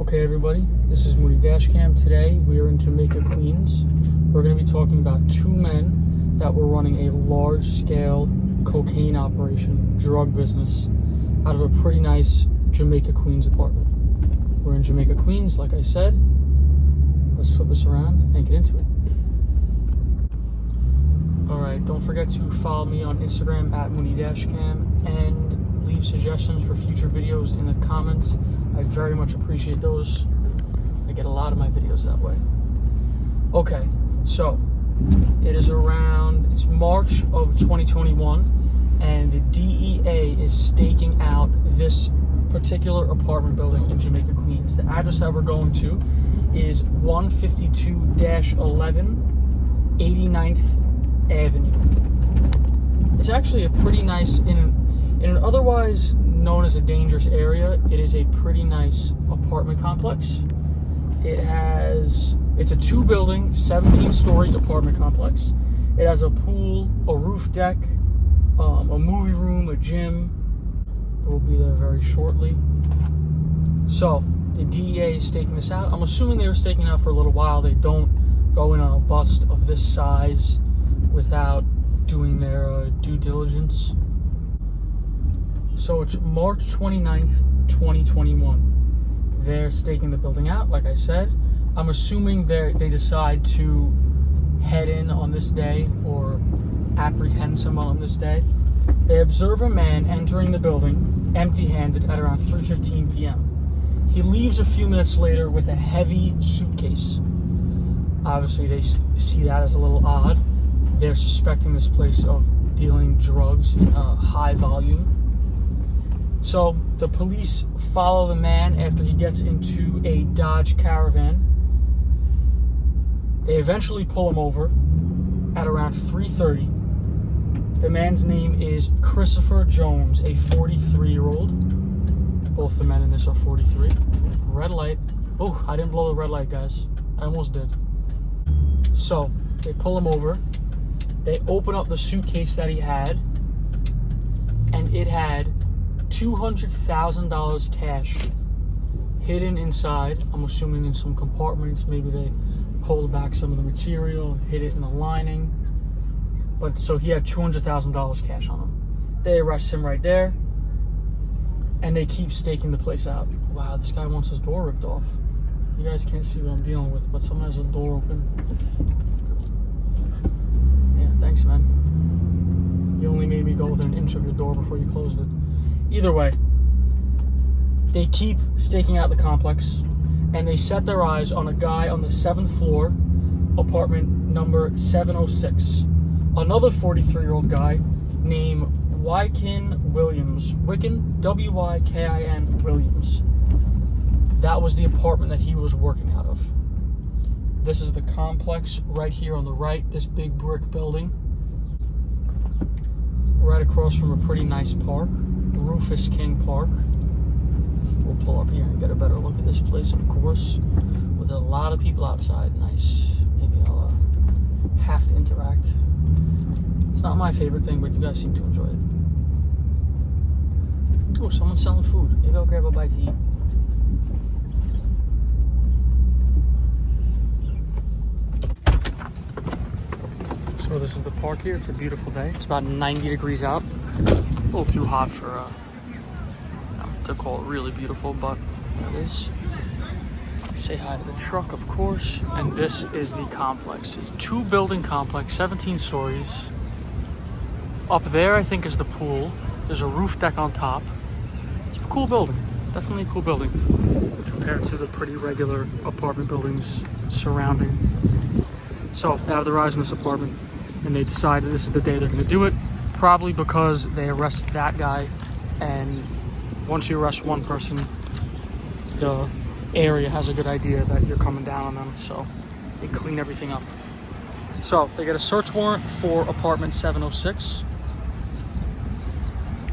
Okay everybody, this is mooneydashcam. Today we are in Jamaica, Queens. We're going to be talking about two men that were running a large-scale cocaine operation, drug business, out of a pretty nice Jamaica Queens apartment. We're in Jamaica, Queens, like I said. Let's flip this around and get into it. Alright, don't forget to follow me on Instagram at mooneydashcam and leave suggestions for future videos in the comments. I very much appreciate those. I get a lot of my videos that way. Okay, so it's March of 2021 and the DEA is staking out this particular apartment building in Jamaica, Queens. The address that we're going to is 152-11 89th Avenue. It's actually a pretty nice, in an otherwise known as a dangerous area, it is a pretty nice apartment complex. It's a two-building, 17-story apartment complex. It has a pool, a roof deck, a movie room, a gym. We'll be there very shortly. So the DEA is staking this out. I'm assuming they were staking it out for a little while. They don't go in on a bust of this size without doing their due diligence. So it's March 29th, 2021. They're staking the building out, like I said. I'm assuming they decide to head in on this day or apprehend someone on this day. They observe a man entering the building empty-handed at around 3:15 p.m. He leaves a few minutes later with a heavy suitcase. Obviously, they see that as a little odd. They're suspecting this place of dealing drugs in a high volume. So the police follow the man after he gets into a Dodge Caravan. They eventually pull him over at around 3:30. The man's name is Christopher Jones, a 43-year-old. Both the men in this are 43. Red light. Oh, I didn't blow the red light, guys. I almost did. So they pull him over. They open up the suitcase that he had, and it had $200,000 cash hidden inside. I'm assuming in some compartments. Maybe they pulled back some of the material and hid it in the lining. But so he had $200,000 cash on him. They arrest him right there, and they keep staking the place out. Wow, this guy wants his door ripped off. You guys can't see what I'm dealing with, but someone has a door open. Yeah, thanks, man. You only made me go within an inch of your door before you closed it. Either way, they keep staking out the complex, and they set their eyes on a guy on the 7th floor, apartment number 706. Another 43-year-old guy named Wykim Williams. Wykim, W-Y-K-I-N Williams. That was the apartment that he was working out of. This is the complex right here on the right, this big brick building. Right across from a pretty nice park. Rufus King Park. We'll pull up here and get a better look at this place, of course, with a lot of people outside. Nice. Maybe I'll have to interact. It's not my favorite thing, but you guys seem to enjoy it. Oh, someone's selling food. Maybe I'll grab a bite to eat. So this is the park here. It's a beautiful day. It's about 90 degrees out. A little too hot for to call it really beautiful, but it is. Say hi to the truck, of course. And this is the complex. It's a two-building complex, 17 stories. Up there, I think, is the pool. There's a roof deck on top. It's a cool building. Definitely a cool building compared to the pretty regular apartment buildings surrounding. So they have their eyes on this apartment, and they decided this is the day they're going to do it. Probably because they arrested that guy, and once you arrest one person, the area has a good idea that you're coming down on them, so they clean everything up. So they get a search warrant for apartment 706,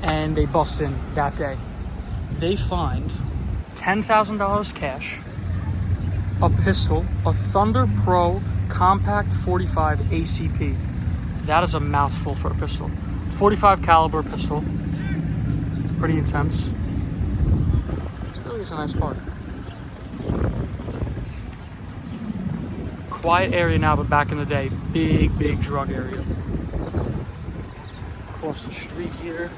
and they bust in that day. They find $10,000 cash, a pistol, a Thunder Pro Compact 45 ACP. That is a mouthful for a pistol. 45 caliber pistol. Pretty intense. This really is a nice park. Quiet area now, but back in the day, big, big drug area. Across the street here.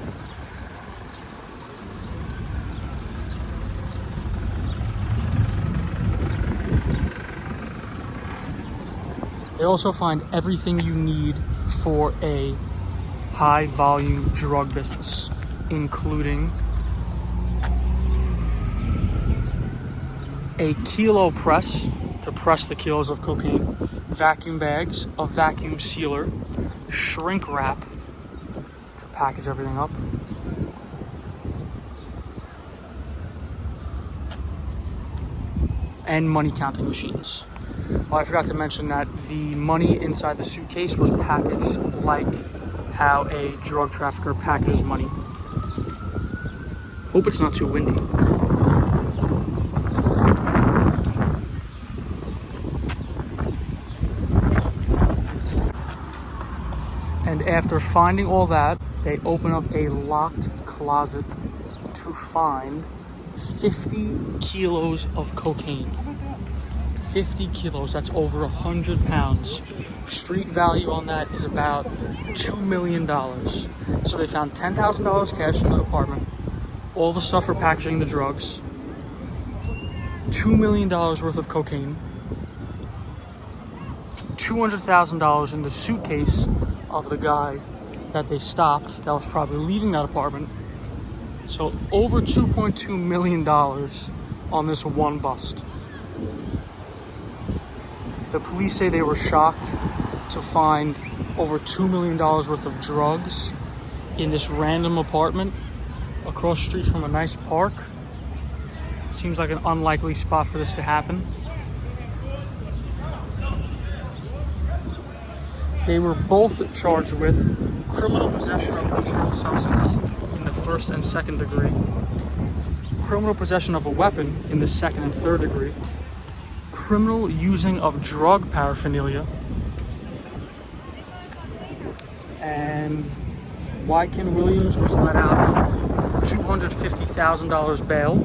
They also find everything you need for a high volume drug business, including a kilo press to press the kilos of cocaine, vacuum bags, a vacuum sealer, shrink wrap to package everything up, and money counting machines. Oh, I forgot to mention that the money inside the suitcase was packaged like how a drug trafficker packages money. Hope it's not too windy. And after finding all that, they open up a locked closet to find 50 kilos of cocaine. 50 kilos, that's over 100 pounds. Street value on that is about $2 million. So they found $10,000 cash in the apartment, all the stuff for packaging the drugs, $2 million worth of cocaine, $200,000 in the suitcase of the guy that they stopped that was probably leaving that apartment. So over $2.2 million on this one bust. The police say they were shocked to find over $2 million worth of drugs in this random apartment across the street from a nice park. Seems like an unlikely spot for this to happen. They were both charged with criminal possession of a controlled substance in the first and second degree, criminal possession of a weapon in the second and third degree, criminal using of drug paraphernalia, and Wykim Williams was let out on $250,000 bail.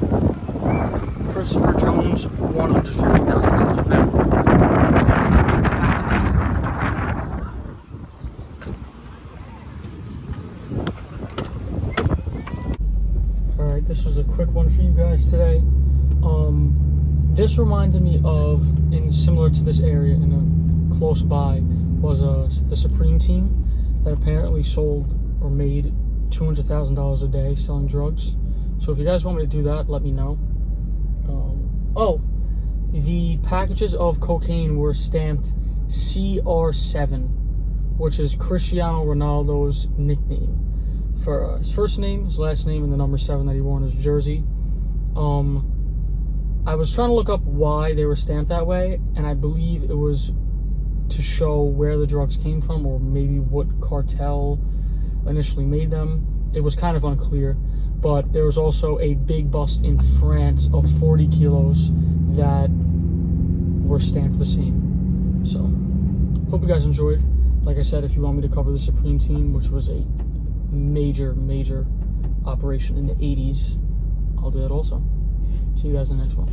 Christopher Jones, $150,000 bail. Back to the truck. Alright, this was a quick one for you guys today. This reminded me of, in similar to this area, in a close by, was the Supreme team that apparently sold or made $200,000 a day selling drugs. So if you guys want me to do that, let me know. The packages of cocaine were stamped CR7, which is Cristiano Ronaldo's nickname for his first name, his last name, and the number 7 that he wore on his jersey. I was trying to look up why they were stamped that way, and I believe it was to show where the drugs came from, or maybe what cartel initially made them. It was kind of unclear, but there was also a big bust in France of 40 kilos that were stamped the same. So, hope you guys enjoyed. Like I said, if you want me to cover the Supreme team, which was a major, major operation in the 80s, I'll do that also. See you guys in the next one.